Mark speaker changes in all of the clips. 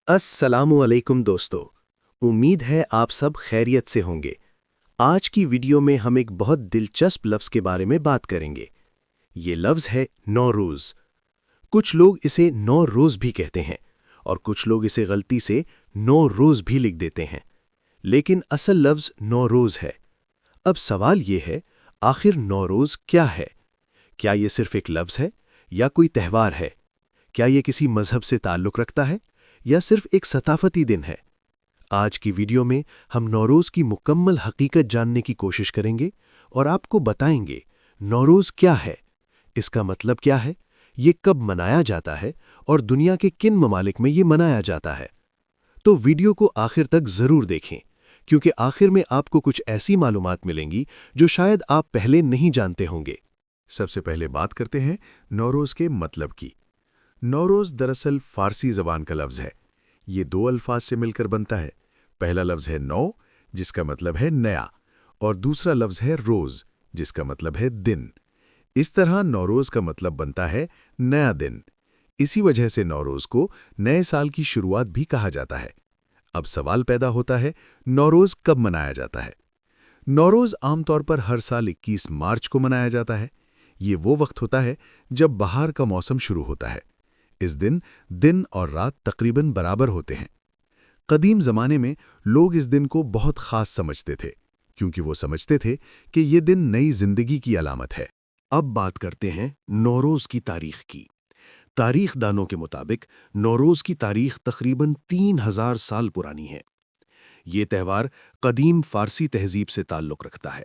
Speaker 1: अस्सलामुअलैकुम दोस्तों। उम्मीद है आप सब खैरियत से होंगे। आज की वीडियो में हम एक बहुत दिलचस्प लफ्ज़ के बारे में बात करेंगे। ये लफ्ज़ है नौरोज़। कुछ लोग इसे नौरोज़ भी कहते हैं और कुछ लोग इसे गलती से नौरोज़ भी लिख देते हैं, लेकिन असल लफ्ज़ नौरोज़ है। अब सवाल ये है, आखिर नौरोज़ क्या है? क्या ये सिर्फ एक लफ्ज़ है या कोई त्यौहार है? क्या ये किसी मज़हब से ताल्लुक़ रखता है या सिर्फ एक सकाफ़ती दिन है? आज की वीडियो में हम नौरोज़ की मुकम्मल हकीकत जानने की कोशिश करेंगे और आपको बताएंगे नौरोज़ क्या है, इसका मतलब क्या है, ये कब मनाया जाता है और दुनिया के किन ममालिक में ये मनाया जाता है। तो वीडियो को आखिर तक ज़रूर देखें, क्योंकि आखिर में आपको कुछ ऐसी मालूमात मिलेंगी जो शायद आप पहले नहीं जानते होंगे।
Speaker 2: सबसे पहले बात करते हैं नौरोज़ के मतलब की। नौरोज़ दरअसल फ़ारसी ज़बान का लफ्ज़ है। ये दो अल्फाज से मिलकर बनता है। पहला लफ्ज़ है नौ, जिसका मतलब है नया, और दूसरा लफ्ज़ है रोज़, जिसका मतलब है दिन। इस तरह नौरोज़ का मतलब बनता है नया दिन। इसी वजह से नौरोज़ को नए साल की शुरुआत भी कहा जाता है। अब सवाल पैदा होता है, नौरोज़ कब मनाया जाता है? नौरोज़ आमतौर पर हर साल 21 मार्च को मनाया जाता है। ये वो वक्त होता है जब बहार का मौसम शुरू होता है। इस दिन दिन और रात तकरीबन बराबर होते हैं। कदीम ज़माने में लोग इस दिन को बहुत ख़ास समझते थे, क्योंकि वो समझते थे कि ये दिन नई ज़िंदगी की अलामत है।
Speaker 1: अब बात करते हैं नौरोज़ की तारीख़ की। तारीख़ दानों के मुताबिक नौरोज़ की तारीख़ तकरीबन 3000 साल पुरानी है। ये त्यौहार कदीम फ़ारसी तहज़ीब से ताल्लुक़ रखता है।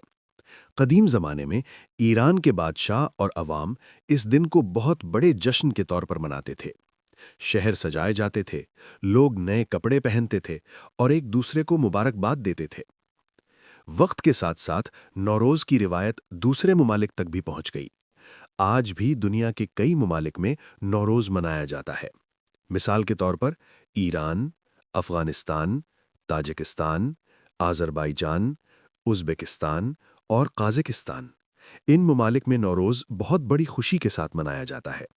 Speaker 1: कदीम ज़माने में ईरान के बादशाह और अवाम इस दिन को बहुत बड़े जश्न के तौर पर मनाते थे। शहर सजाए जाते थे, लोग नए कपड़े पहनते थे और एक दूसरे को मुबारकबाद देते थे। वक्त के साथ साथ नौरोज़ की रिवायत दूसरे ममालिक तक भी पहुंच गई। आज भी दुनिया के कई ममालिक में नौरोज़ मनाया जाता है। मिसाल के तौर पर Iran, Afghanistan, Tajikistan, Azerbaijan, Uzbekistan और काज़ाकिस्तान। इन ममालिक में नौरोज़ बहुत बड़ी खुशी के साथ मनाया जाता है।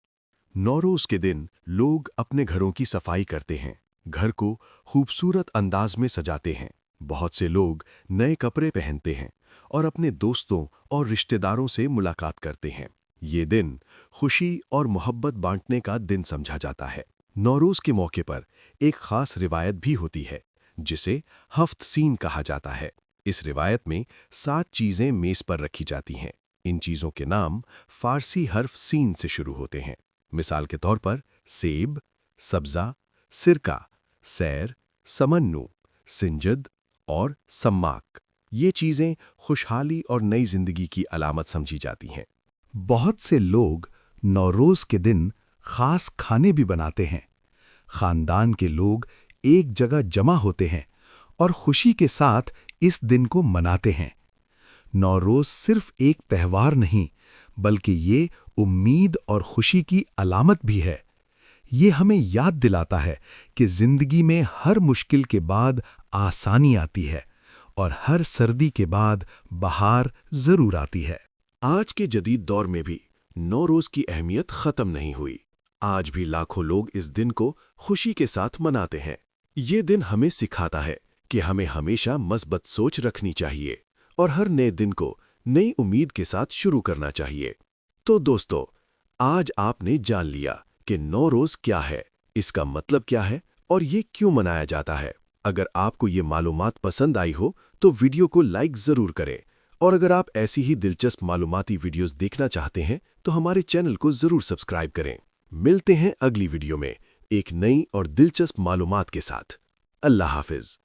Speaker 1: नौरोज़ के दिन लोग अपने घरों की सफाई करते हैं, घर को खूबसूरत अंदाज में सजाते हैं। बहुत से लोग नए कपड़े पहनते हैं और अपने दोस्तों और रिश्तेदारों से मुलाकात करते हैं। ये दिन खुशी और मोहब्बत बांटने का दिन समझा जाता है। नौरोज़ के मौके पर एक ख़ास रिवायत भी होती है, जिसे हफ्त सीन कहा जाता है। इस रिवायत में 7 चीज़ें मेज़ पर रखी जाती हैं। इन चीज़ों के नाम फ़ारसी हर्फ सीन से शुरू होते हैं। मिसाल के तौर पर सेब, सब्ज़ा, सिरका, सैर, समन्नू, सिंजद और सम्माक। ये चीज़ें खुशहाली और नई ज़िंदगी की अलामत समझी जाती हैं।
Speaker 2: बहुत से लोग नौरोज़ के दिन ख़ास खाने भी बनाते हैं। ख़ानदान के लोग एक जगह जमा होते हैं और खुशी के साथ इस दिन को मनाते हैं। नौरोज़ सिर्फ एक त्यौहार नहीं, बल्कि ये उम्मीद और खुशी की अलामत भी है। ये हमें याद दिलाता है कि ज़िंदगी में हर मुश्किल के बाद आसानी आती है और हर सर्दी के बाद बहार ज़रूर आती है।
Speaker 1: आज के जदीद दौर में भी नौरोज़ की अहमियत ख़त्म नहीं हुई। आज भी लाखों लोग इस दिन को खुशी के साथ मनाते हैं। ये दिन हमें सिखाता है कि हमें हमेशा मस्बत सोच रखनी चाहिए और हर नए दिन को नई उम्मीद के साथ शुरू करना चाहिए। तो दोस्तों, आज आपने जान लिया कि नौरोज़ क्या है, इसका मतलब क्या है और ये क्यों मनाया जाता है। अगर आपको ये मालूमात पसंद आई हो तो वीडियो को लाइक ज़रूर करें, और अगर आप ऐसी ही दिलचस्प मालूमाती वीडियोस देखना चाहते हैं तो हमारे चैनल को ज़रूर सब्सक्राइब करें। मिलते हैं अगली वीडियो में एक नई और दिलचस्प मालूमात के साथ। अल्लाह हाफ़िज़।